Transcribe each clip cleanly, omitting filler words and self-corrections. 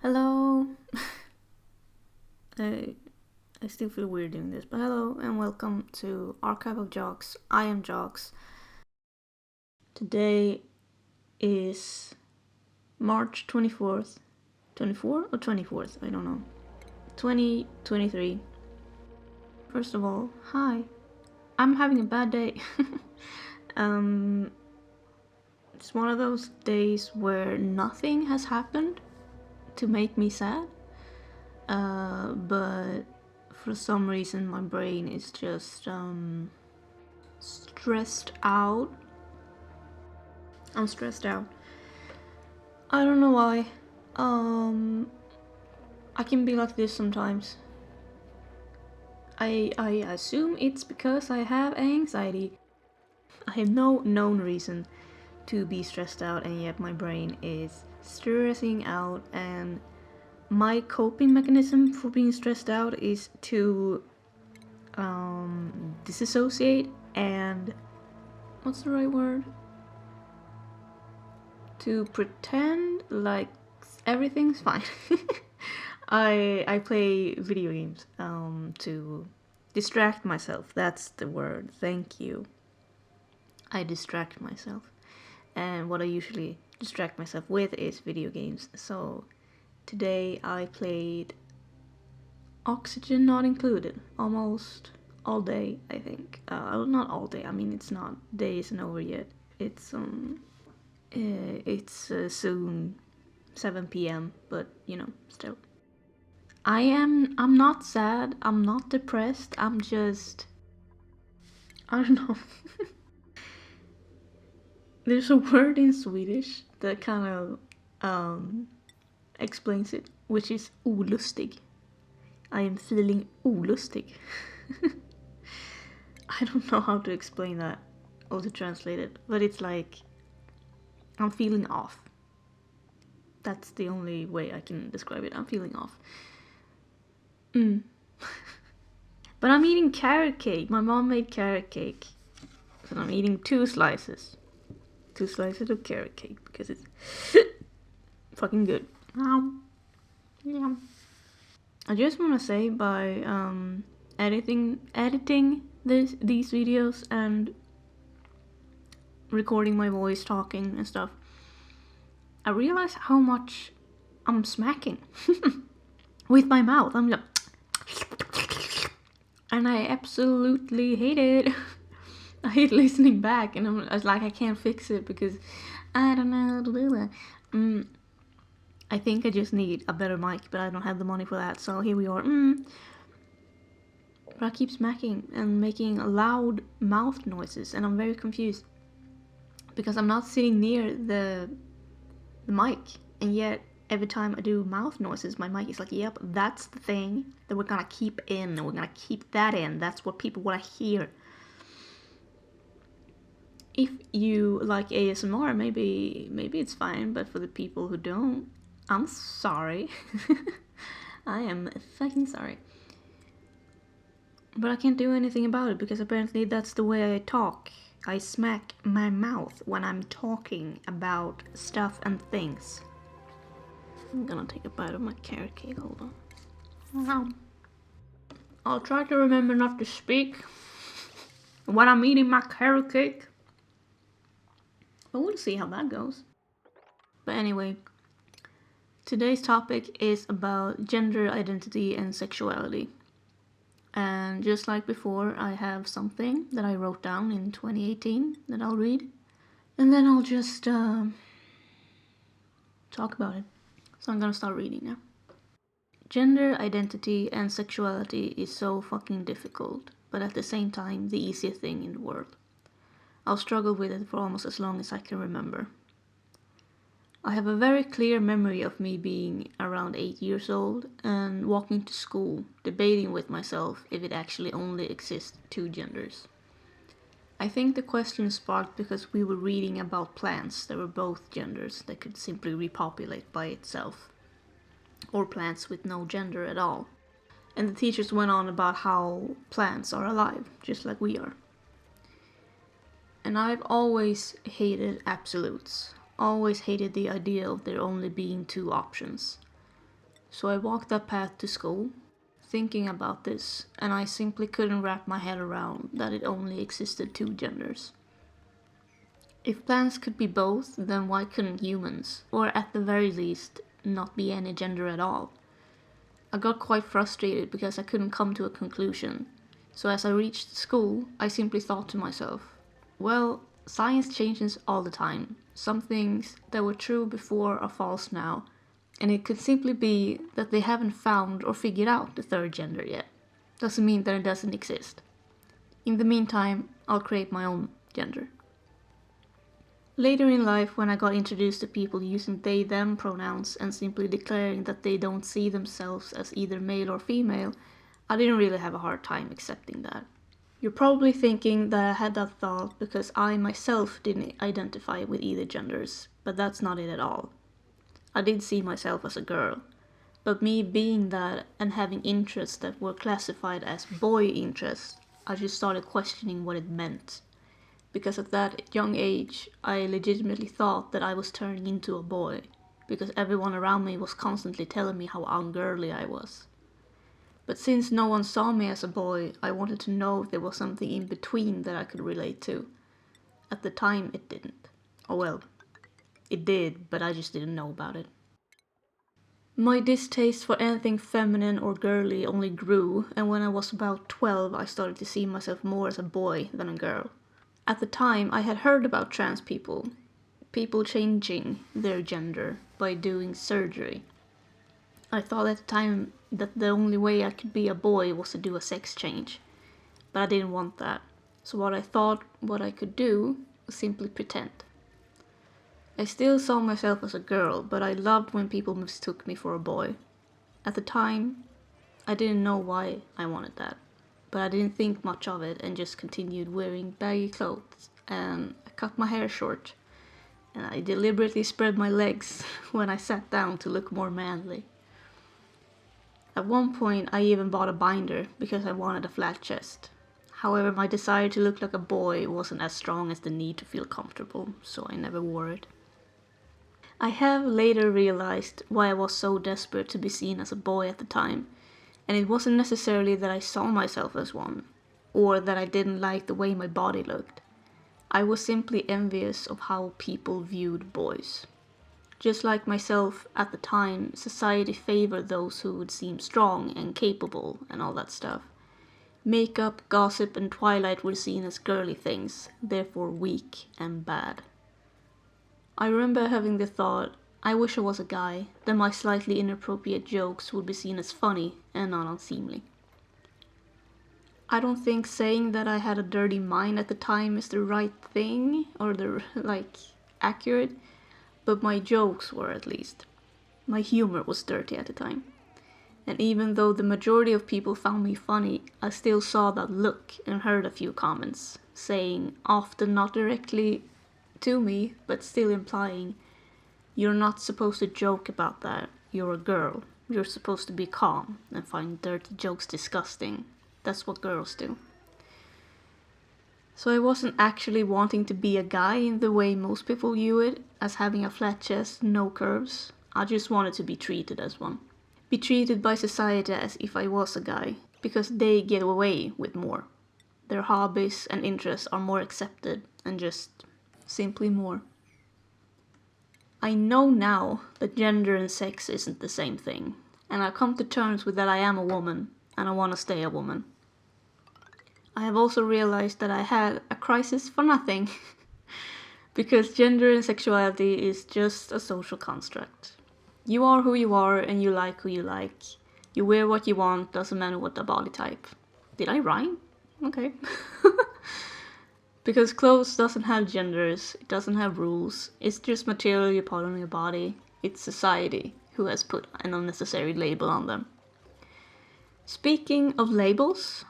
Hello. I I still feel weird doing this, but hello and welcome to Archive of Jocks. I am Jocks. Today is March 24th. 24 or 24th? I don't know. 2023. First of all, hi. I'm having a bad day. um it's one of those days where nothing has happened to make me sad. But for some reason my brain is just stressed out. I'm stressed out. I don't know why. I can be like this sometimes. I assume it's because I have anxiety. I have no known reason to be stressed out, and yet my brain is stressing out, and my coping mechanism for being stressed out is to disassociate and what's the right word? To pretend like everything's fine. I play video games to distract myself. That's the word. Thank you. I distract myself. And what I usually distract myself with is video games. So today I played Oxygen Not Included almost all day, I think. Not all day. I mean, it's not. Day isn't over yet. It's soon 7 p.m. But still. I'm not sad. I'm not depressed. I'm just. I don't know. There's a word in Swedish that kind of explains it, which is olustig. I am feeling olustig. I don't know how to explain that or to translate it, but it's like I'm feeling off. That's the only way I can describe it. I'm feeling off. But I'm eating carrot cake. My mom made carrot cake. So I'm eating 2 slices. 2 slices of carrot cake because it's fucking good. Yeah. I just want to say by editing these videos and recording my voice talking and stuff, I realize how much I'm smacking with my mouth. I'm just and I absolutely hate it. I hate listening back, and I was like, I can't fix it because I don't know how to do that. I think I just need a better mic, but I don't have the money for that, so here we are. But I keep smacking and making loud mouth noises, and I'm very confused because I'm not sitting near the mic, and yet every time I do mouth noises, my mic is like, yep, that's the thing that we're gonna keep in, and we're gonna keep that in. That's what people wanna hear. If you like ASMR, maybe it's fine, but for the people who don't, I'm sorry. I am fucking sorry. But I can't do anything about it because apparently that's the way I talk. I smack my mouth when I'm talking about stuff and things. I'm gonna take a bite of my carrot cake, hold on. I'll try to remember not to speak when I'm eating my carrot cake. But we'll see how that goes. But anyway, today's topic is about gender identity and sexuality. And just like before, I have something that I wrote down in 2018 that I'll read. And then I'll just talk about it. So I'm gonna start reading now. Gender identity and sexuality is so fucking difficult, but at the same time the easiest thing in the world. I'll struggle with it for almost as long as I can remember. I have a very clear memory of me being around 8 years old and walking to school, debating with myself if it actually only exists 2 genders. I think the question sparked because we were reading about plants that were both genders that could simply repopulate by itself, or plants with no gender at all. And the teachers went on about how plants are alive, just like we are. And I've always hated absolutes. Always hated the idea of there only being 2 options. So I walked that path to school, thinking about this, and I simply couldn't wrap my head around that it only existed two genders. If plants could be both, then why couldn't humans, or at the very least, not be any gender at all? I got quite frustrated because I couldn't come to a conclusion. So as I reached school, I simply thought to myself, well, science changes all the time. Some things that were true before are false now, and it could simply be that they haven't found or figured out the third gender yet. Doesn't mean that it doesn't exist. In the meantime, I'll create my own gender. Later in life, when I got introduced to people using they/them pronouns and simply declaring that they don't see themselves as either male or female, I didn't really have a hard time accepting that. You're probably thinking that I had that thought because I myself didn't identify with either genders, but that's not it at all. I did see myself as a girl, but me being that and having interests that were classified as boy interests, I just started questioning what it meant. Because at that young age, I legitimately thought that I was turning into a boy, because everyone around me was constantly telling me how ungirly I was. But since no one saw me as a boy, I wanted to know if there was something in between that I could relate to. At the time, it didn't. Oh well, it did, but I just didn't know about it. My distaste for anything feminine or girly only grew, and when I was about 12, I started to see myself more as a boy than a girl. At the time, I had heard about trans people changing their gender by doing surgery. I thought at the time that the only way I could be a boy was to do a sex change, but I didn't want that. So what I thought what I could do was simply pretend. I still saw myself as a girl, but I loved when people mistook me for a boy. At the time, I didn't know why I wanted that, but I didn't think much of it and just continued wearing baggy clothes, and I cut my hair short, and I deliberately spread my legs when I sat down to look more manly. At one point I even bought a binder because I wanted a flat chest. However, my desire to look like a boy wasn't as strong as the need to feel comfortable, so I never wore it. I have later realized why I was so desperate to be seen as a boy at the time, and it wasn't necessarily that I saw myself as one, or that I didn't like the way my body looked. I was simply envious of how people viewed boys. Just like myself at the time, society favored those who would seem strong and capable and all that stuff. Makeup, gossip, and Twilight were seen as girly things, therefore weak and bad. I remember having the thought, I wish I was a guy, then my slightly inappropriate jokes would be seen as funny and not unseemly. I don't think saying that I had a dirty mind at the time is the right thing, or accurate, but my jokes were at least. My humor was dirty at the time. And even though the majority of people found me funny, I still saw that look and heard a few comments, saying, often not directly to me, but still implying, you're not supposed to joke about that, you're a girl. You're supposed to be calm and find dirty jokes disgusting. That's what girls do. So I wasn't actually wanting to be a guy in the way most people view it, as having a flat chest, no curves. I just wanted to be treated as one. Be treated by society as if I was a guy, because they get away with more. Their hobbies and interests are more accepted and just simply more. I know now that gender and sex isn't the same thing, and I've come to terms with that I am a woman, and I want to stay a woman. I have also realized that I had a crisis for nothing, because gender and sexuality is just a social construct. You are who you are and you like who you like. You wear what you want, doesn't matter what the body type. Did I rhyme? Okay. Because clothes doesn't have genders, it doesn't have rules, it's just material you put on your body. It's society who has put an unnecessary label on them. Speaking of labels,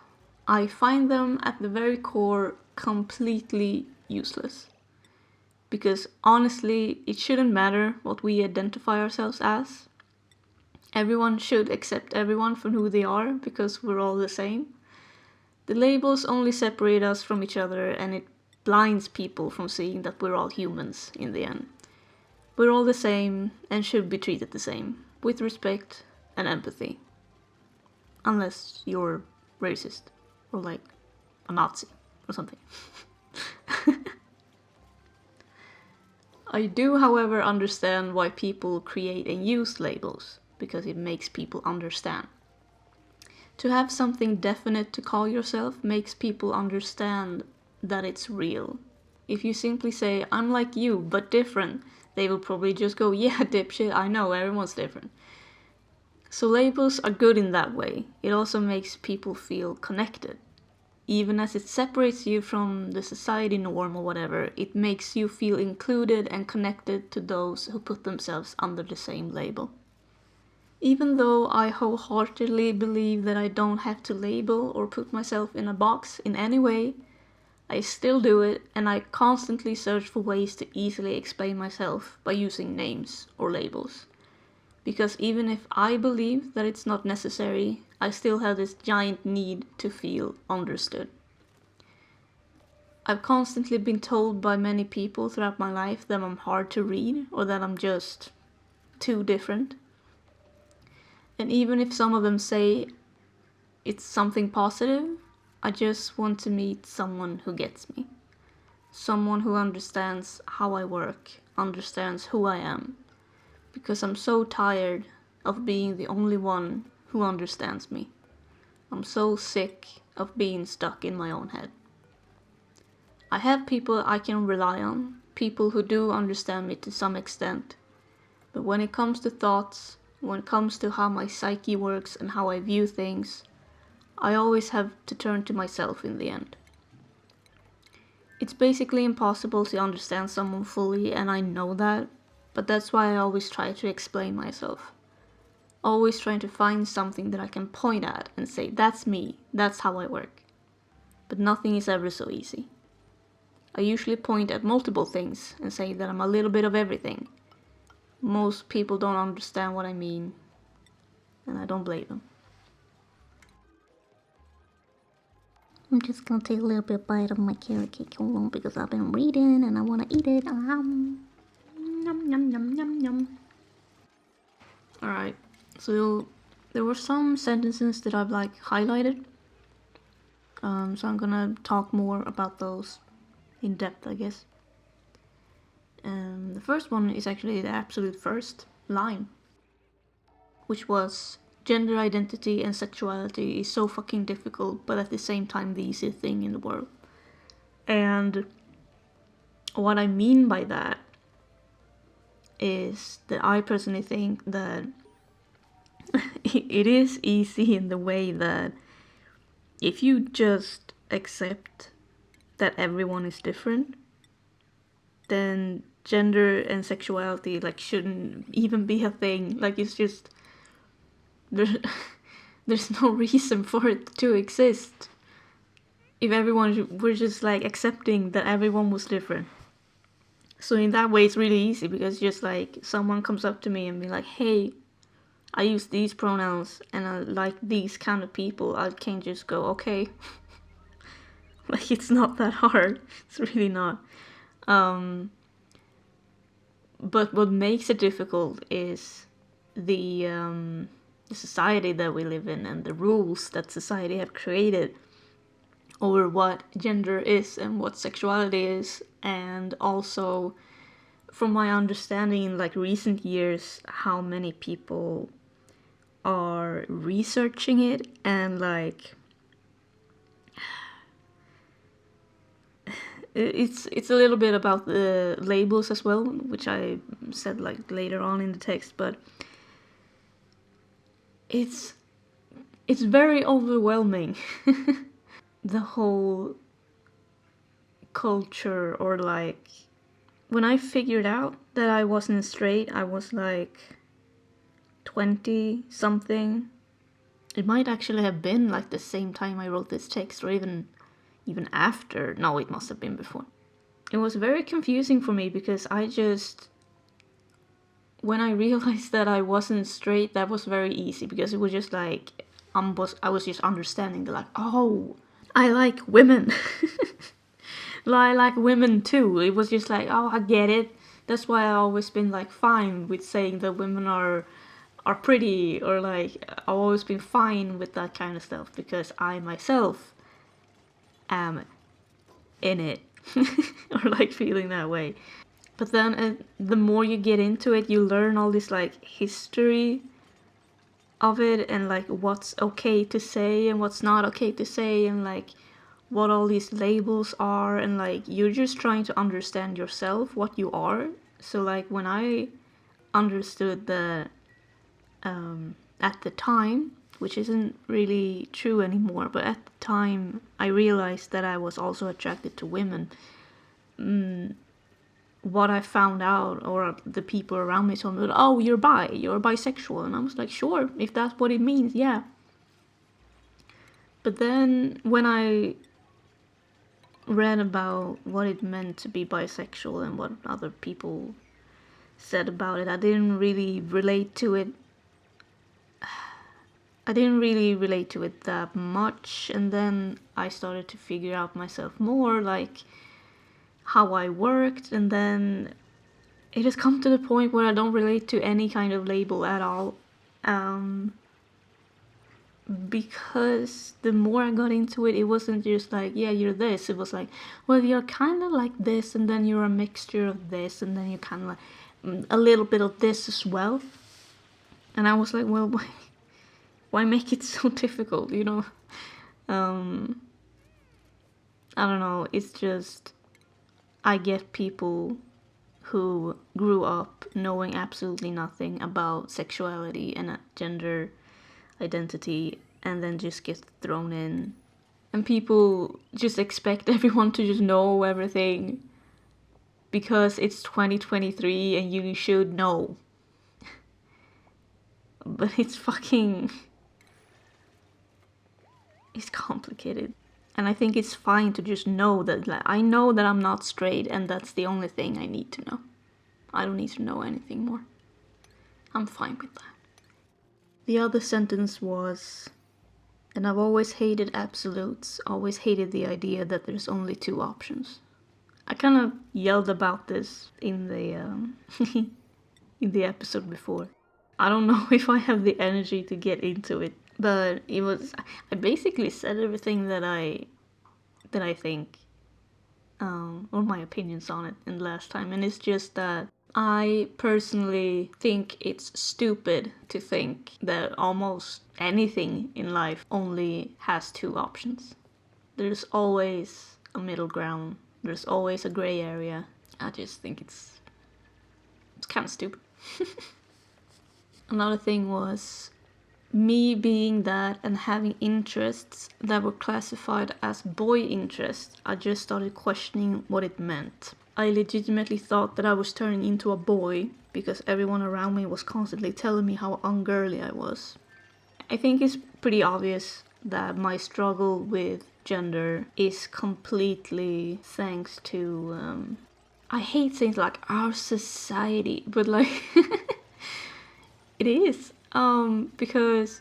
I find them at the very core completely useless. Because honestly, it shouldn't matter what we identify ourselves as. Everyone should accept everyone for who they are because we're all the same. The labels only separate us from each other, and it blinds people from seeing that we're all humans in the end. We're all the same and should be treated the same, with respect and empathy. Unless you're racist or like a Nazi or something. I do, however, understand why people create and use labels, because it makes people understand. To have something definite to call yourself makes people understand that it's real. If you simply say, I'm like you, but different, they will probably just go, yeah, dipshit, I know, everyone's different. So labels are good in that way. It also makes people feel connected. Even as it separates you from the society norm or whatever, it makes you feel included and connected to those who put themselves under the same label. Even though I wholeheartedly believe that I don't have to label or put myself in a box in any way, I still do it, and I constantly search for ways to easily explain myself by using names or labels. Because even if I believe that it's not necessary, I still have this giant need to feel understood. I've constantly been told by many people throughout my life that I'm hard to read or that I'm just too different. And even if some of them say it's something positive, I just want to meet someone who gets me. Someone who understands how I work, understands who I am. Because I'm so tired of being the only one who understands me. I'm so sick of being stuck in my own head. I have people I can rely on, people who do understand me to some extent. But when it comes to thoughts, when it comes to how my psyche works and how I view things, I always have to turn to myself in the end. It's basically impossible to understand someone fully, and I know that, but that's why I always try to explain myself. Always trying to find something that I can point at and say, that's me, that's how I work. But nothing is ever so easy. I usually point at multiple things and say that I'm a little bit of everything. Most people don't understand what I mean, and I don't blame them. I'm just gonna take a little bit bite of my carrot cake alone because I've been reading and I wanna eat it. Yum, yum, yum, yum, yum. Alright, so there were some sentences that I've like highlighted. So I'm gonna talk more about those in depth, I guess. The first one is actually the absolute first line, which was, gender identity and sexuality is so fucking difficult, but at the same time the easiest thing in the world. And what I mean by that is that I personally think that it is easy in the way that if you just accept that everyone is different, then gender and sexuality like shouldn't even be a thing. Like it's just there's no reason for it to exist if everyone were just like accepting that everyone was different. So in that way it's really easy, because just like someone comes up to me and be like, hey, I use these pronouns and I like these kind of people, I can just go, okay. Like it's not that hard. It's really not. But what makes it difficult is the society that we live in and the rules that society have created over what gender is and what sexuality is, and also from my understanding in like recent years how many people are researching it and like it's a little bit about the labels as well, which I said like later on in the text, but it's very overwhelming. The whole culture, or like when I figured out that I wasn't straight, I was like 20 something. It might actually have been like the same time I wrote this text, or even after. No, it must have been before. It was very confusing for me because when I realized that I wasn't straight, that was very easy, because it was just like I was just understanding that like, oh, I like women. I like women too. It was just like, oh, I get it. That's why I've always been like fine with saying that women are are pretty, or like I've always been fine with that kind of stuff because I myself am in it or like feeling that way. But then the more you get into it, you learn all this like history of it and like what's okay to say and what's not okay to say and like what all these labels are, and like you're just trying to understand yourself, what you are. So like when I understood that at the time, which isn't really true anymore, but at the time I realized that I was also attracted to women. What I found out, or the people around me told me, oh, you're bisexual. And I was like, sure, if that's what it means, yeah. But then when I read about what it meant to be bisexual and what other people said about it, I didn't really relate to it. That much, and then I started to figure out myself more, like how I worked, and then it has come to the point where I don't relate to any kind of label at all. Because the more I got into it, it wasn't just like, yeah, you're this. It was like, well, you're kind of like this, and then you're a mixture of this, and then you're kind of like a little bit of this as well. And I was like, well, why make it so difficult, you know? I don't know, it's just, I get people who grew up knowing absolutely nothing about sexuality and gender identity and then just get thrown in. And people just expect everyone to just know everything because it's 2023 and you should know. But it's complicated. And I think it's fine to just know that, like, I know that I'm not straight and that's the only thing I need to know. I don't need to know anything more. I'm fine with that. The other sentence was, and I've always hated absolutes, always hated the idea that there's only two options. I kind of yelled about this in the in the episode before. I don't know if I have the energy to get into it, but I basically said everything that I think, or my opinions on it in the last time, and it's just that I personally think it's stupid to think that almost anything in life only has two options. There's always a middle ground. There's always a gray area. I just think it's kind of stupid. Another thing was me being that and having interests that were classified as boy interests. I just started questioning what it meant. I legitimately thought that I was turning into a boy because everyone around me was constantly telling me how ungirly I was. I think it's pretty obvious that my struggle with gender is completely thanks to, I hate saying like our society, but like it is, because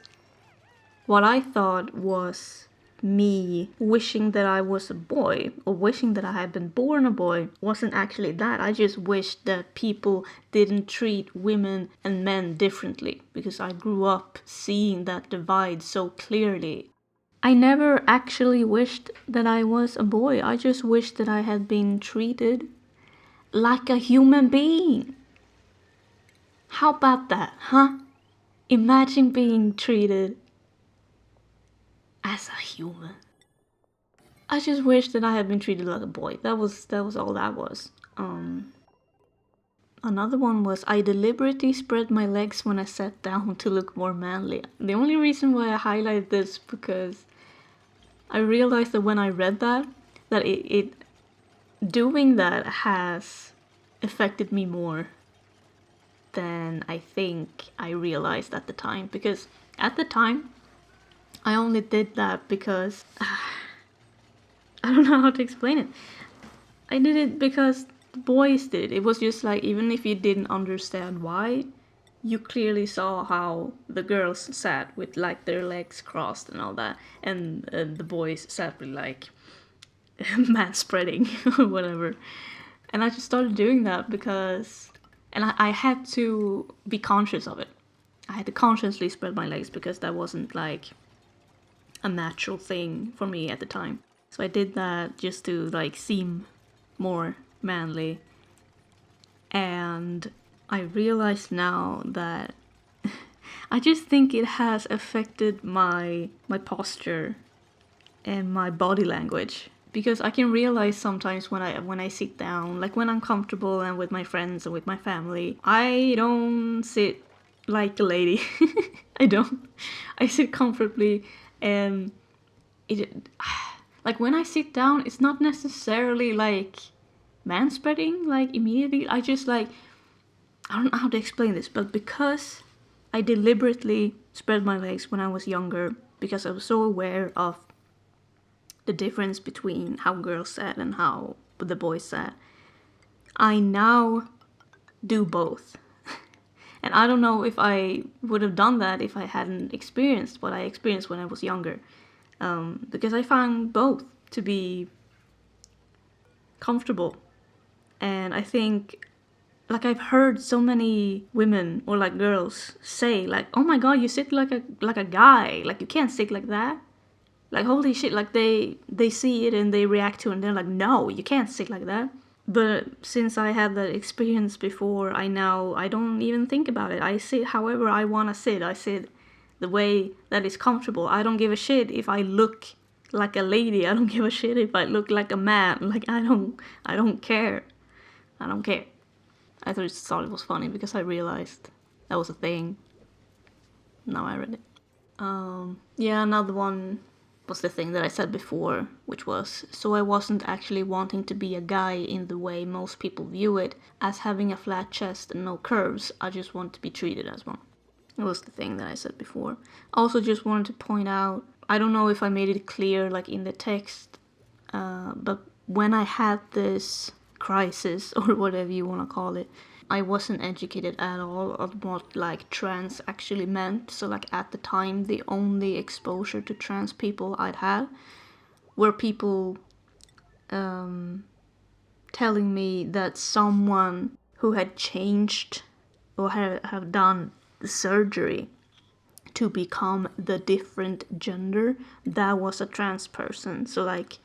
what I thought was me wishing that I was a boy or wishing that I had been born a boy wasn't actually that. I just wished that people didn't treat women and men differently because I grew up seeing that divide so clearly. I never actually wished that I was a boy. I just wished that I had been treated like a human being. How about that, huh? Imagine being treated as a human. I just wish that I had been treated like a boy. That was all that was. Another one was I deliberately spread my legs when I sat down to look more manly. The only reason why I highlighted this because I realized that when I read that it doing that has affected me more than I think I realized at the time. Because at the time, I only did that because I don't know how to explain it. I did it because the boys did. It was just like, even if you didn't understand why, you clearly saw how the girls sat with like their legs crossed and all that, and the boys sat with like man spreading or whatever. And I just started doing that because, and I had to be conscious of it. I had to consciously spread my legs because that wasn't like a natural thing for me at the time. So I did that just to like seem more manly. And I realize now that I just think it has affected my posture and my body language, because I can realize sometimes when I sit down, like when I'm comfortable and with my friends and with my family, I don't sit like a lady. I don't. I sit comfortably, and it like when I sit down, it's not necessarily like manspreading like immediately. I just like, I don't know how to explain this, but because I deliberately spread my legs when I was younger, because I was so aware of the difference between how girls sat and how the boys sat, I now do both. And I don't know if I would have done that if I hadn't experienced what I experienced when I was younger. Because I found both to be comfortable. And I think, like, I've heard so many women or like girls say like, oh my god, you sit like a guy, like you can't sit like that. Like holy shit, like they see it and they react to it and they're like, no, you can't sit like that. But since I had that experience before, I don't even think about it. I sit however I want to sit. I sit the way that is comfortable. I don't give a shit if I look like a lady. I don't give a shit if I look like a man. Like I don't care. I don't care. I just thought it was funny because I realized that was a thing. Now I read it. Yeah, another one was the thing that I said before, which was, so I wasn't actually wanting to be a guy in the way most people view it, as having a flat chest and no curves. I just want to be treated as one. It was the thing that I said before. I also just wanted to point out, I don't know if I made it clear like in the text, but when I had this crisis or whatever you want to call it, I wasn't educated at all on what like trans actually meant. So like at the time, the only exposure to trans people I'd had were people telling me that someone who had changed or have done the surgery to become the different gender, that was a trans person. So like,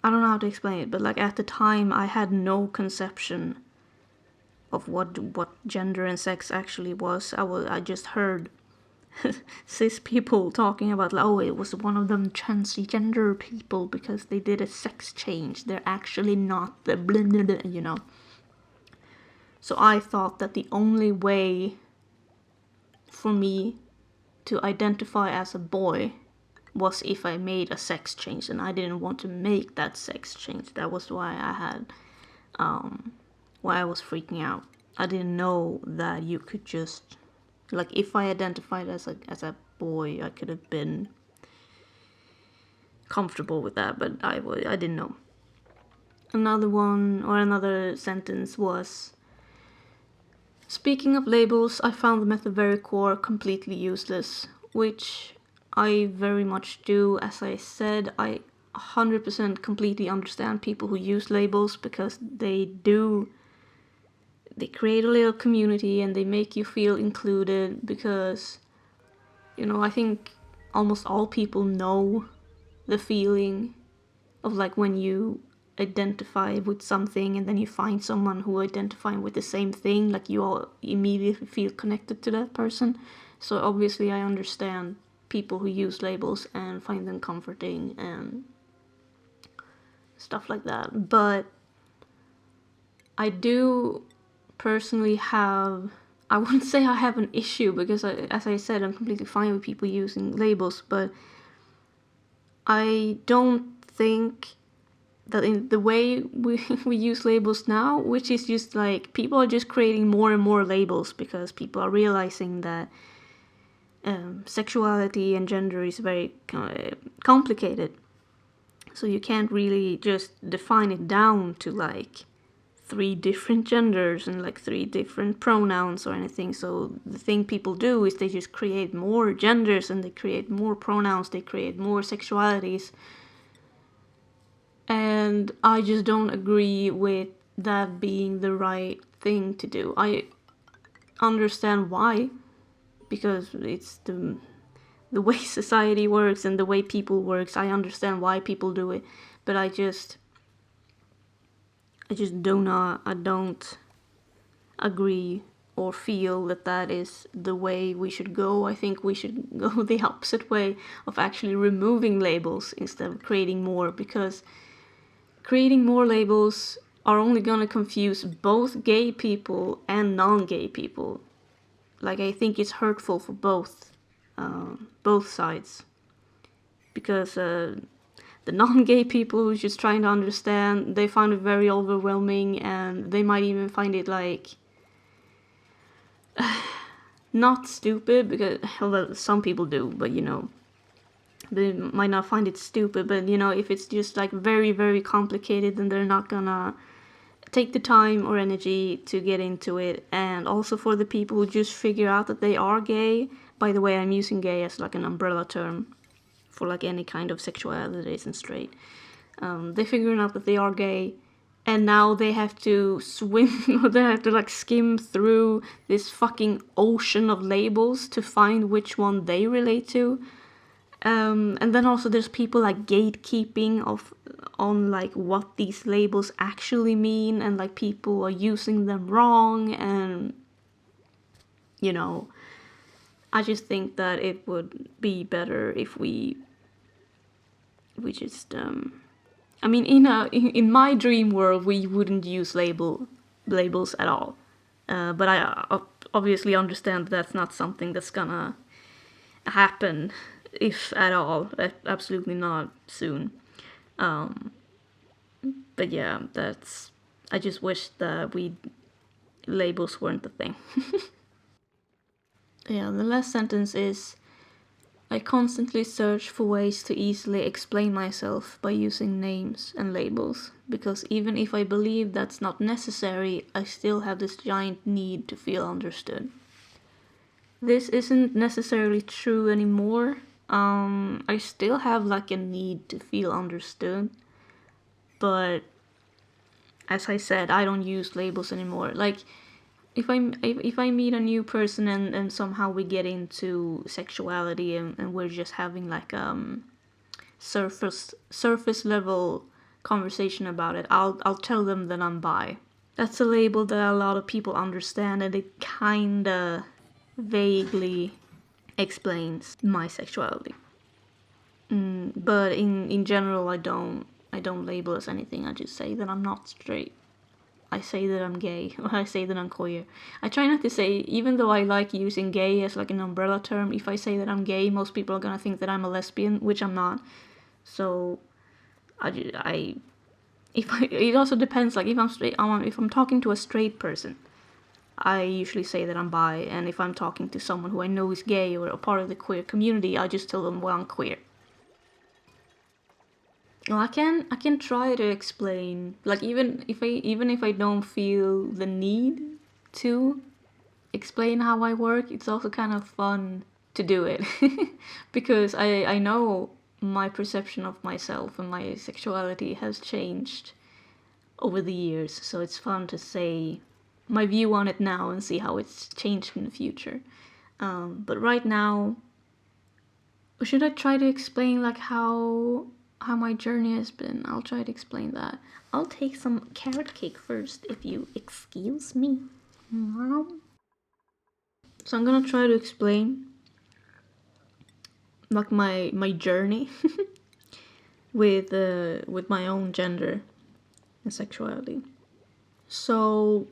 I don't know how to explain it, but like at the time I had no conception of what gender and sex actually was. I just heard cis people talking about like, oh, it was one of them transgender people because they did a sex change. They're actually not the blah, blah, blah, you know. So I thought that the only way for me to identify as a boy was if I made a sex change, and I didn't want to make that sex change. That was why I was freaking out. I didn't know that you could just, like, if I identified as a boy, I could have been comfortable with that, but I didn't know. Another sentence was, speaking of labels, I found them at the very core completely useless, which I very much do. As I said, I 100% completely understand people who use labels because they create a little community and they make you feel included because, you know, I think almost all people know the feeling of like when you identify with something and then you find someone who identifies with the same thing, like you all immediately feel connected to that person. So obviously I understand people who use labels and find them comforting and stuff like that. But I do personally have, I wouldn't say I have an issue because as I said, I'm completely fine with people using labels, but I don't think that in the way we use labels now, which is just like people are just creating more and more labels because people are realizing that sexuality and gender is very complicated. So you can't really just define it down to like 3 different genders and like 3 different pronouns or anything. So the thing people do is they just create more genders and they create more pronouns, they create more sexualities. And I just don't agree with that being the right thing to do. I understand why because it's the way society works and the way people works. I understand why people do it, but I don't agree or feel that that is the way we should go. I think we should go the opposite way of actually removing labels instead of creating more, because creating more labels are only gonna confuse both gay people and non-gay people. Like, I think it's hurtful for both sides, because the non-gay people who's just trying to understand, they find it very overwhelming, and they might even find it like not stupid, because well, some people do, but you know, they might not find it stupid, but you know, if it's just like very, very complicated, then they're not gonna take the time or energy to get into it. And also for the people who just figure out that they are gay, by the way, I'm using gay as like an umbrella term for like any kind of sexuality that isn't straight. They're figuring out that they are gay, and now they have to swim, or they have to like skim through this fucking ocean of labels to find which one they relate to. And then also there's people like gatekeeping on like what these labels actually mean, and like people are using them wrong, and you know, I just think that it would be better if we just I mean, in my dream world, we wouldn't use labels at all. But I obviously understand that that's not something that's gonna happen, if at all. Absolutely not soon. But yeah, that's. I just wish that labels weren't the thing. Yeah, the last sentence is, I constantly search for ways to easily explain myself by using names and labels, because even if I believe that's not necessary, I still have this giant need to feel understood. This isn't necessarily true anymore. I still have like a need to feel understood, but as I said, I don't use labels anymore. Like, if I meet a new person, and somehow we get into sexuality, and we're just having like surface level conversation about it, I'll tell them that I'm bi. That's a label that a lot of people understand, and it kinda vaguely explains my sexuality. But in general, I don't label as anything. I just say that I'm not straight. I say that I'm gay, or I say that I'm queer. I try not to say, even though I like using gay as like an umbrella term, if I say that I'm gay, most people are gonna think that I'm a lesbian, which I'm not. So, it also depends, like if I'm straight, if I'm talking to a straight person, I usually say that I'm bi, and if I'm talking to someone who I know is gay or a part of the queer community, I just tell them, well, I'm queer. Well, I can try to explain, like even if I don't feel the need to explain how I work, it's also kind of fun to do it because I know my perception of myself and my sexuality has changed over the years, so it's fun to say my view on it now and see how it's changed in the future. But right now, should I try to explain like how my journey has been? I'll try to explain that. I'll take some carrot cake first, if you excuse me. So I'm gonna try to explain like my journey with my own gender and sexuality. So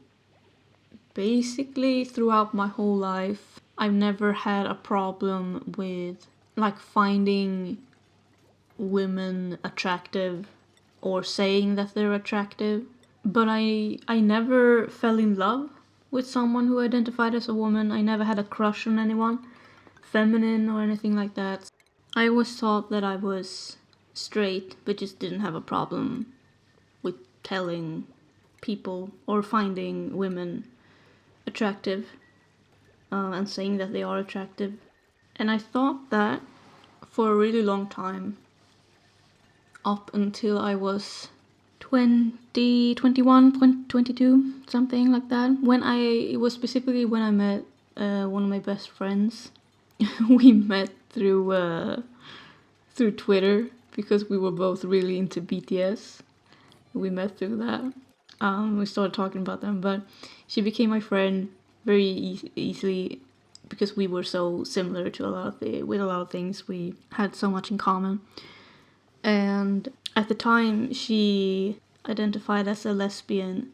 basically, throughout my whole life, I've never had a problem with like finding women attractive or saying that they're attractive, but I never fell in love with someone who identified as a woman. I never had a crush on anyone feminine or anything like that. I always thought that I was straight, but just didn't have a problem with telling people or finding women attractive, and saying that they are attractive. And I thought that for a really long time, up until I was 20, 21, 22, something like that. It was specifically when I met one of my best friends. We met through Twitter because we were both really into BTS. We met through that. We started talking about them, but she became my friend very easily because we were so similar to with a lot of things. We had so much in common. And at the time, she identified as a lesbian,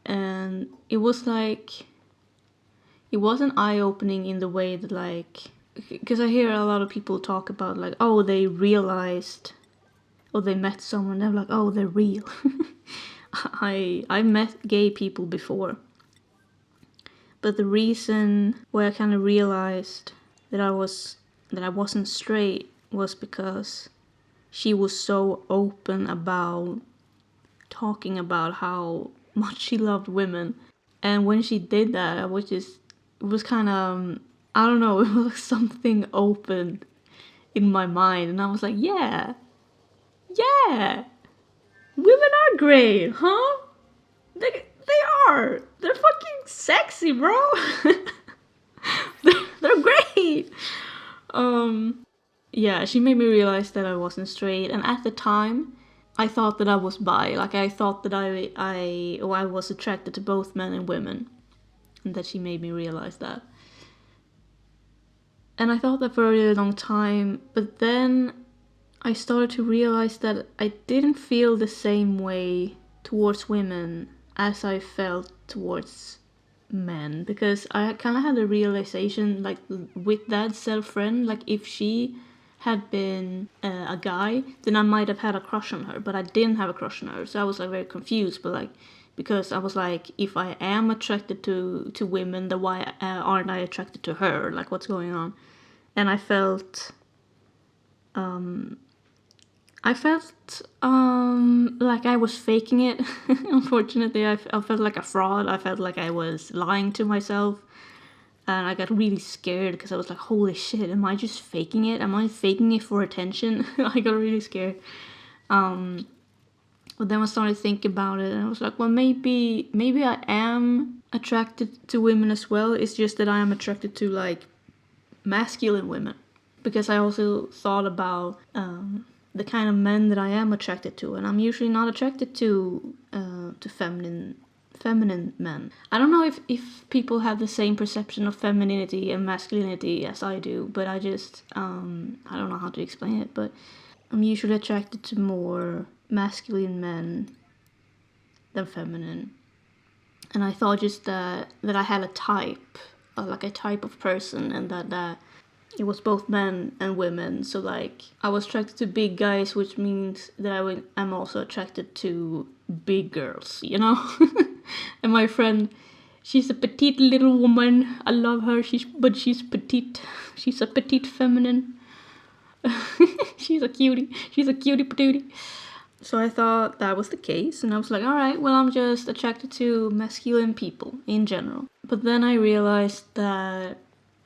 and it was like, it wasn't eye-opening in the way that, like, because I hear a lot of people talk about, like, oh, they realized, or they met someone, they're like, oh, they're real. I met gay people before, but the reason why I kind of realized that I wasn't straight was because she was so open about talking about how much she loved women. And when she did that, it was kind of, I don't know, it was like something opened in my mind. And I was like, yeah, women are great, huh? They are. They're fucking sexy, bro. they're great. Yeah, she made me realize that I wasn't straight. And at the time, I thought that I was bi. Like, I thought that I was attracted to both men and women. And that she made me realize that. And I thought that for a really long time, but then I started to realize that I didn't feel the same way towards women as I felt towards men, because I kind of had a realization, like, with that self friend, like, if she had been a guy, then I might have had a crush on her, but I didn't have a crush on her, so I was like very confused. But like, because I was like, if I am attracted to women, then why aren't I attracted to her? Like, what's going on? And I felt like I was faking it. Unfortunately, I felt like a fraud. I felt like I was lying to myself. And I got really scared because I was like, holy shit, am I just faking it? Am I faking it for attention? I got really scared. But then I started thinking about it, and I was like, well, maybe I am attracted to women as well. It's just that I am attracted to, like, masculine women. Because I also thought about the kind of men that I am attracted to, and I'm usually not attracted to feminine men. I don't know if people have the same perception of femininity and masculinity as I do, but I just I don't know how to explain it, but I'm usually attracted to more masculine men than feminine. And I thought just that I had a type, like a type of person, and that it was both men and women. So like, I was attracted to big guys, which means that I'm also attracted to big girls, you know? And my friend, she's a petite little woman. I love her. But she's petite. She's a petite feminine. She's a cutie. She's a cutie patootie. So I thought that was the case, and I was like, alright, well, I'm just attracted to masculine people in general. But then I realized that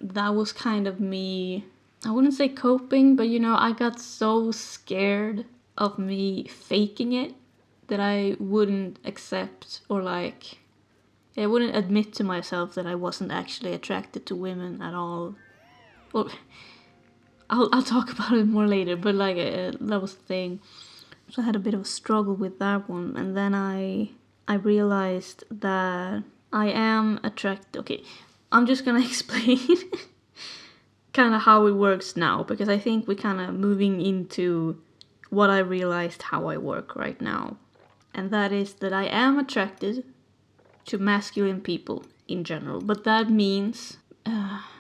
was kind of me, I wouldn't say coping, but you know, I got so scared of me faking it that I wouldn't accept, or like, I wouldn't admit to myself that I wasn't actually attracted to women at all. Well, I'll talk about it more later, but like, that was the thing. So I had a bit of a struggle with that one, and then I realized that I am attracted. Okay, I'm just gonna explain kind of how it works now, because I think we're kind of moving into what I realized how I work right now, and that is that I am attracted to masculine people in general, but that means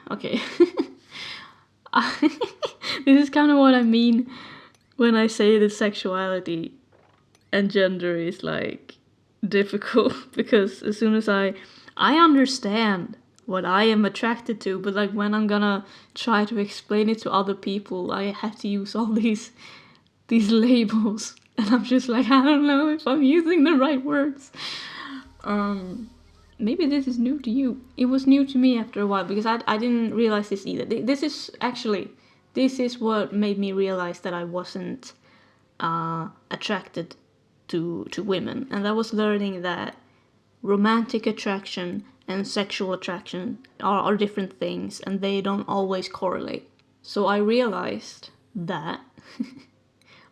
okay. This is kind of what I mean when I say that sexuality and gender is like difficult, because as soon as I understand what I am attracted to, but like when I'm gonna try to explain it to other people, I have to use all these labels, and I'm just like, I don't know if I'm using the right words. Maybe this is new to you. It was new to me after a while, because I didn't realize this either. This is what made me realize that I wasn't attracted to women, and I was learning that romantic attraction and sexual attraction are different things, and they don't always correlate. So I realized that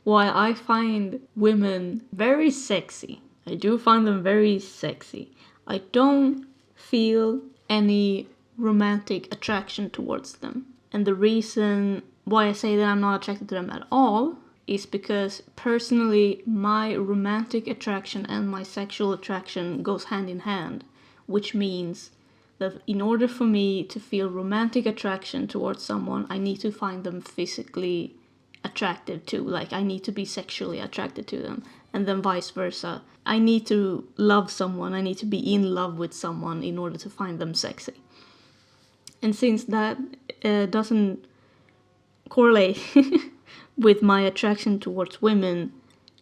while I find women very sexy, I do find them very sexy, I don't feel any romantic attraction towards them. And the reason why I say that I'm not attracted to them at all is because personally my romantic attraction and my sexual attraction goes hand in hand, which means that in order for me to feel romantic attraction towards someone, I need to find them physically attractive too. Like, I need to be sexually attracted to them, and then vice versa. I need to love someone, I need to be in love with someone in order to find them sexy. And since that doesn't correlate with my attraction towards women,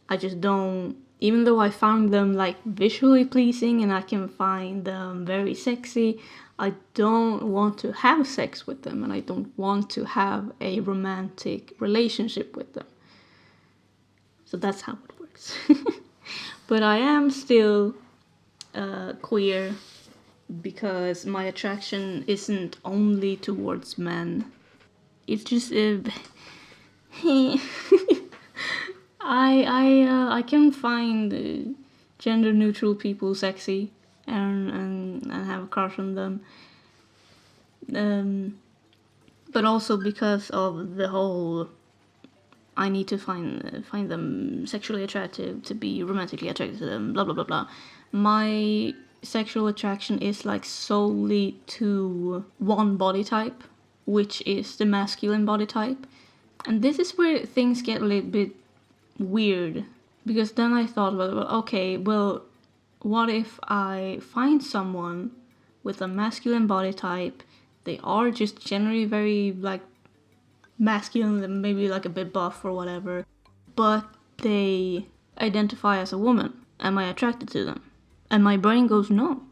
I just don't, even though I found them like visually pleasing and I can find them very sexy, I don't want to have sex with them, and I don't want to have a romantic relationship with them. So that's how it works. But I am still queer because my attraction isn't only towards men. It's just I can find gender neutral people sexy and have a crush on them. But also because of the whole, I need to find them sexually attractive to be romantically attracted to them, blah blah blah blah. My sexual attraction is like solely to one body type, which is the masculine body type. And this is where things get a little bit weird, because then I thought, well, okay, well, what if I find someone with a masculine body type, they are just generally very like masculine, maybe like a bit buff or whatever, but they identify as a woman. Am I attracted to them? And my brain goes, no.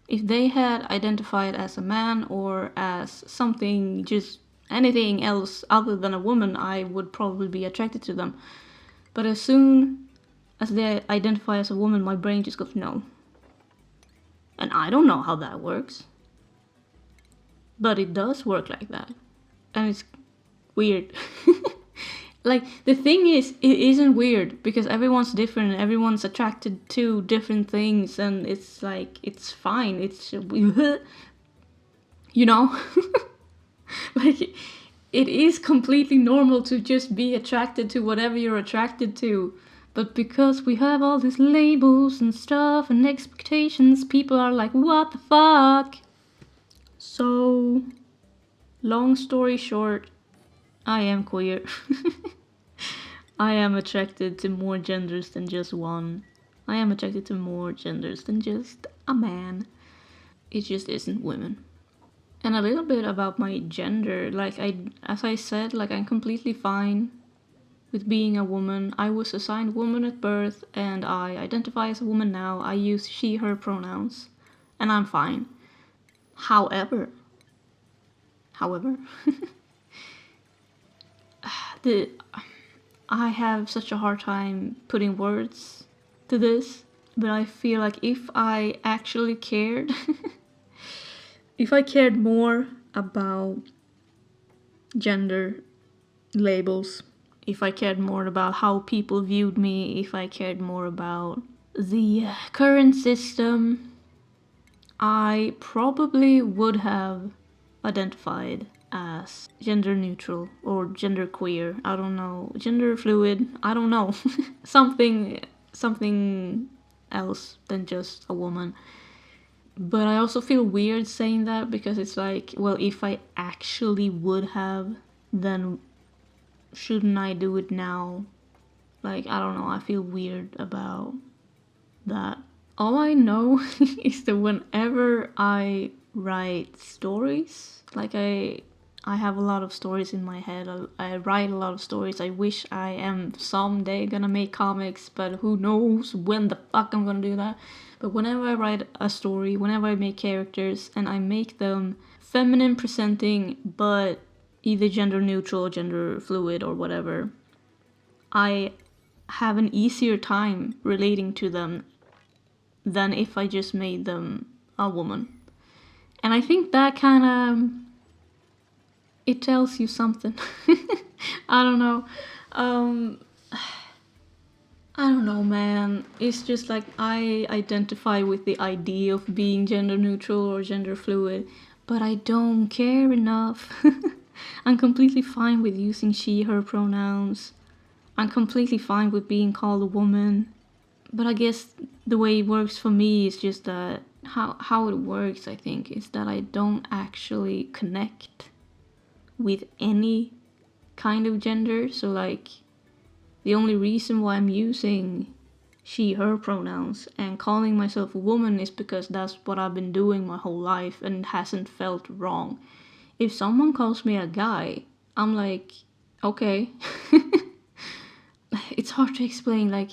If they had identified as a man or as something, just anything else other than a woman, I would probably be attracted to them. But as soon as they identify as a woman, my brain just goes, no. And I don't know how that works. But it does work like that. And it's weird. Like, the thing is, it isn't weird because everyone's different and everyone's attracted to different things, and it's like, it's fine. It's, you know? Like, it is completely normal to just be attracted to whatever you're attracted to. But because we have all these labels and stuff and expectations, people are like, what the fuck? So, long story short, I am queer. I am attracted to more genders than just one. I am attracted to more genders than just a man. It just isn't women. And a little bit about my gender, like, as I said, like, I'm completely fine with being a woman. I was assigned woman at birth, and I identify as a woman now. I use she, her pronouns, and I'm fine. However, I have such a hard time putting words to this, but I feel like if I actually cared, if I cared more about gender labels, if I cared more about how people viewed me, if I cared more about the current system, I probably would have identified as gender neutral or gender queer. I don't know, gender fluid. I don't know, something else than just a woman. But I also feel weird saying that because it's like, well, if I actually would have, then shouldn't I do it now? Like, I don't know, I feel weird about that. All I know is that whenever I write stories, like I have a lot of stories in my head. I write a lot of stories. I wish I am someday gonna make comics, but who knows when the fuck I'm gonna do that. But whenever I write a story, whenever I make characters, and I make them feminine presenting, but either gender neutral, gender fluid, or whatever, I have an easier time relating to them than if I just made them a woman. And I think that kind of, it tells you something. I don't know. Um, I don't know, man. It's just like I identify with the idea of being gender neutral or gender fluid, but I don't care enough. I'm completely fine with using she, her pronouns. I'm completely fine with being called a woman. But I guess the way it works for me is just that how it works, I think, is that I don't actually connect with any kind of gender. So like the only reason why I'm using she, her pronouns and calling myself a woman is because that's what I've been doing my whole life and it hasn't felt wrong. If someone calls me a guy, I'm like, okay. It's hard to explain, like,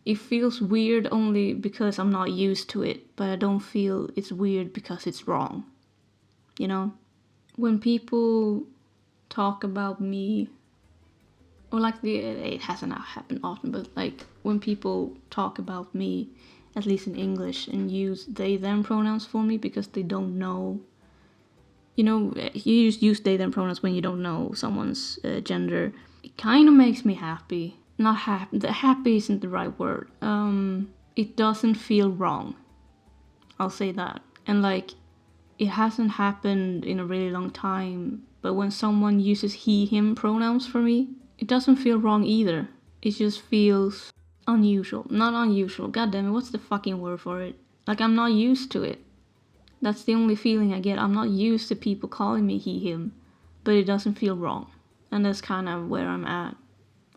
it feels weird only because I'm not used to it, but I don't feel it's weird because it's wrong, you know? When people talk about me, or like it hasn't happened often, but like when people talk about me, at least in English, and use they them pronouns for me because they don't know, you know, you just use they them pronouns when you don't know someone's gender. It kind of makes me happy. Not happy. The happy isn't the right word. It doesn't feel wrong. I'll say that. And like, it hasn't happened in a really long time. But when someone uses he, him pronouns for me, it doesn't feel wrong either. It just feels unusual. Not unusual. God damn it, what's the fucking word for it? Like, I'm not used to it. That's the only feeling I get. I'm not used to people calling me he, him. But it doesn't feel wrong. And that's kind of where I'm at.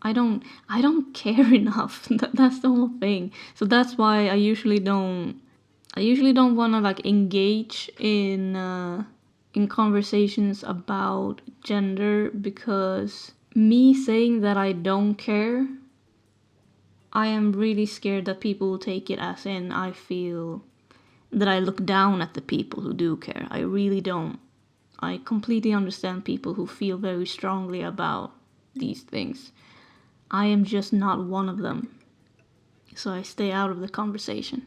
I don't care enough. That's the whole thing. So that's why I usually don't want to like engage in conversations about gender, because me saying that I don't care, I am really scared that people will take it as in I feel that I look down at the people who do care. I really don't. I completely understand people who feel very strongly about these things. I am just not one of them. So I stay out of the conversation.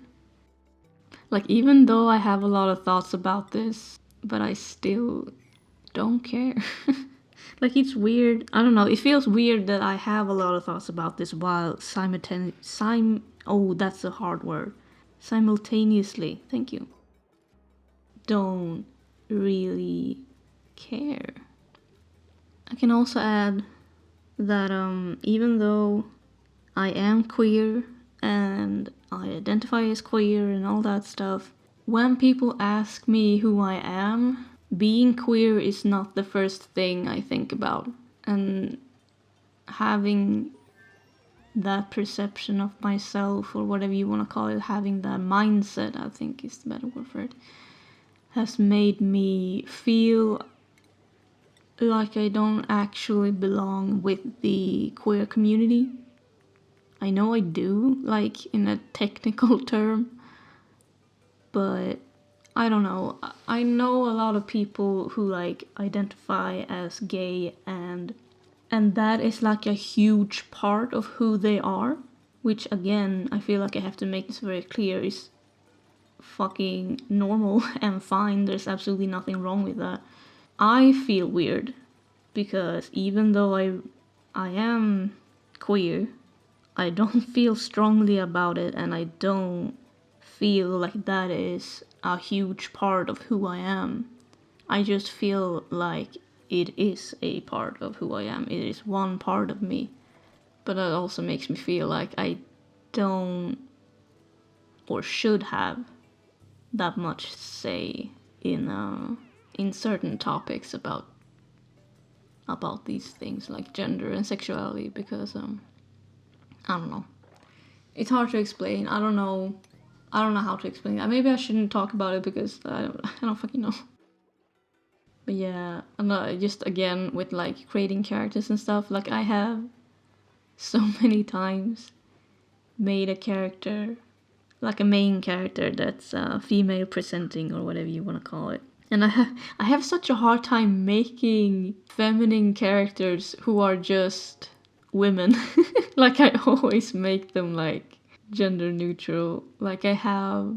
Like, even though I have a lot of thoughts about this, but I still don't care. Like, it's weird. I don't know. It feels weird that I have a lot of thoughts about this while oh, that's a hard word. Simultaneously, thank you, don't really care. I can also add that even though I am queer and I identify as queer and all that stuff, when people ask me who I am, being queer is not the first thing I think about. And having that perception of myself, or whatever you want to call it, having that mindset, I think is the better word for it, has made me feel like I don't actually belong with the queer community. I know I do, like in a technical term, but I don't know. I know a lot of people who like identify as gay, and that is like a huge part of who they are, which again, I feel like I have to make this very clear, is fucking normal and fine. There's absolutely nothing wrong with that. I feel weird because even though I am queer, I don't feel strongly about it, and I don't feel like that is a huge part of who I am. I just feel like it is a part of who I am. It is one part of me. But it also makes me feel like I don't or should have that much say in certain topics about these things like gender and sexuality, because I don't know. It's hard to explain. I don't know how to explain that. Maybe I shouldn't talk about it because I don't fucking know. But yeah, and just again with like creating characters and stuff, like I have so many times made a character, like a main character that's female presenting or whatever you want to call it. And I have such a hard time making feminine characters who are just women. Like I always make them like gender neutral. Like I have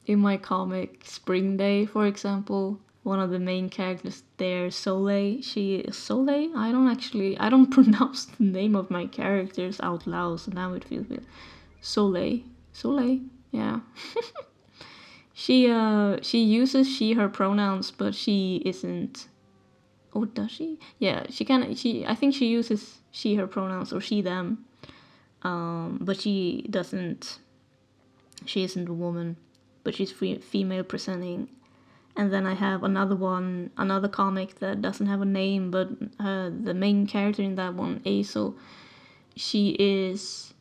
in my comic Spring Day, for example, one of the main characters there, Soleil, she is Soleil? I don't pronounce the name of my characters out loud, so now it feels weird. Soleil, yeah. She uses she her pronouns, but she isn't. Oh, does she? Yeah, I think she uses she her pronouns or she them. But she doesn't. She isn't a woman, but she's female presenting. And then I have another comic that doesn't have a name, but the main character in that one, Aisel, she is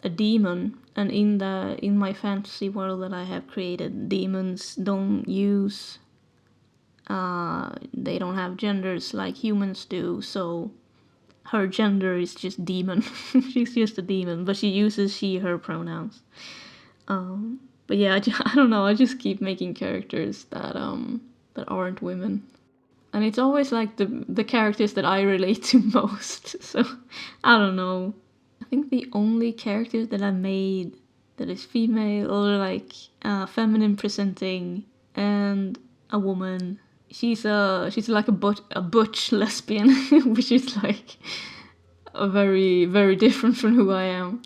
a demon, and in my fantasy world that I have created, demons don't use they don't have genders like humans do, so her gender is just demon. She's just a demon, but she uses she her pronouns. But yeah, I don't know, I just keep making characters that aren't women. And it's always like the characters that I relate to most. So I don't know. I think the only character that I made that is female or like feminine presenting and a woman. She's like a butch lesbian, which is like a very different from who I am.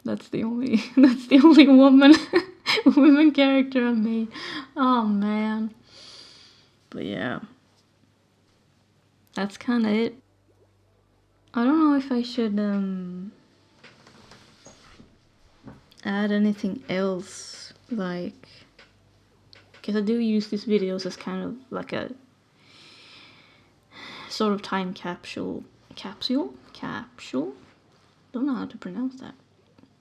That's the only woman character I made. Oh man. But yeah, that's kind of it. I don't know if I should add anything else, like, because I do use these videos as kind of like a sort of time capsule. Don't know how to pronounce that.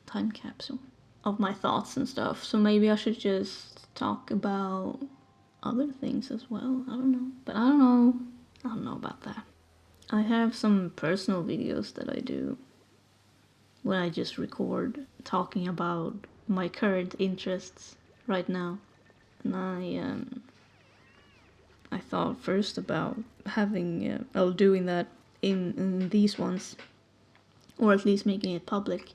Time capsule of my thoughts and stuff. So maybe I should just talk about other things as well. I don't know, but I don't know about that. I have some personal videos that I do when I just record talking about my current interests right now. And I thought first about having doing that in these ones, or at least making it public.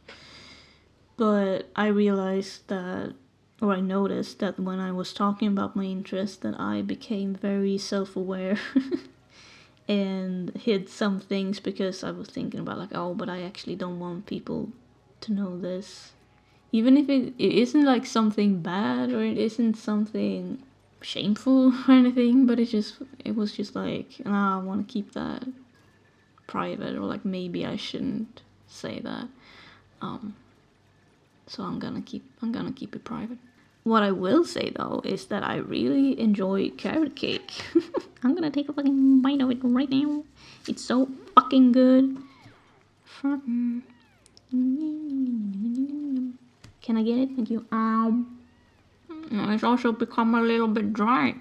But I realized that, or I noticed that when I was talking about my interests, that I became very self-aware and hid some things because I was thinking about like, oh, but I actually don't want people to know this. Even if it isn't like something bad or it isn't something shameful or anything, but it was just like, I want to keep that private, or like maybe I shouldn't say that. So I'm gonna keep it private. What I will say though is that I really enjoy carrot cake. I'm gonna take a fucking bite of it right now. It's so fucking good. Can I get it? Thank you. It's also become a little bit dry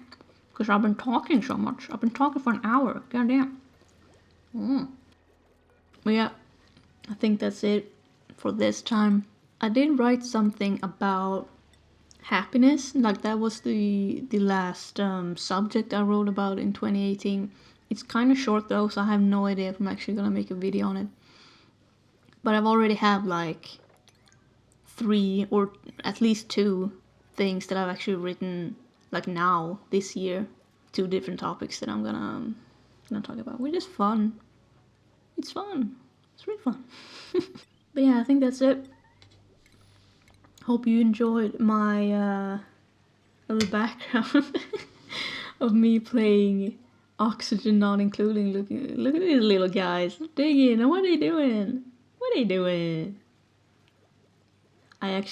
because I've been talking so much. I've been talking for an hour. Goddamn. But yeah, I think that's it for this time. I did write something about happiness, like that was the last subject I wrote about in 2018. It's kind of short though, so I have no idea if I'm actually gonna make a video on it. But I've already have like 3 or at least 2 things that I've actually written like now this year, 2 different topics that I'm gonna talk about, which is fun. It's fun. It's really fun. But yeah, I think that's it. Hope you enjoyed my little background of me playing Oxygen Not Including. Look at these little guys digging. What are they doing? What are they doing? I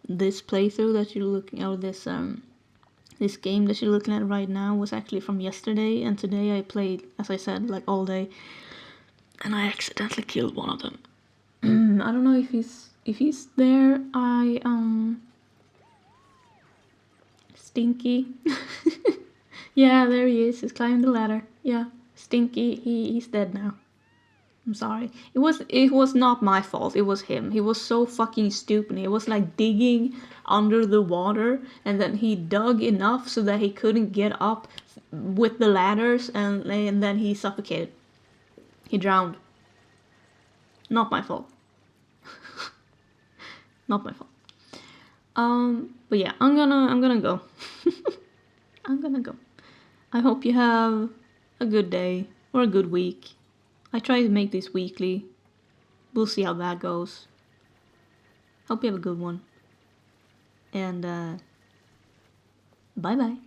this playthrough that you're looking at, this game that you're looking at right now was actually from yesterday, and today I played, as I said, like all day, and I accidentally killed one of them. I don't know if he's there. Stinky. Yeah, there he is. He's climbing the ladder. Yeah, Stinky. He's dead now. I'm sorry. It was not my fault. It was him. He was so fucking stupid. He was like digging under the water, and then he dug enough so that he couldn't get up with the ladders, and then he suffocated. He drowned. Not my fault. Not my fault. But yeah, I'm gonna go. I'm gonna go. I hope you have a good day or a good week. I try to make this weekly. We'll see how that goes. Hope you have a good one. And bye bye.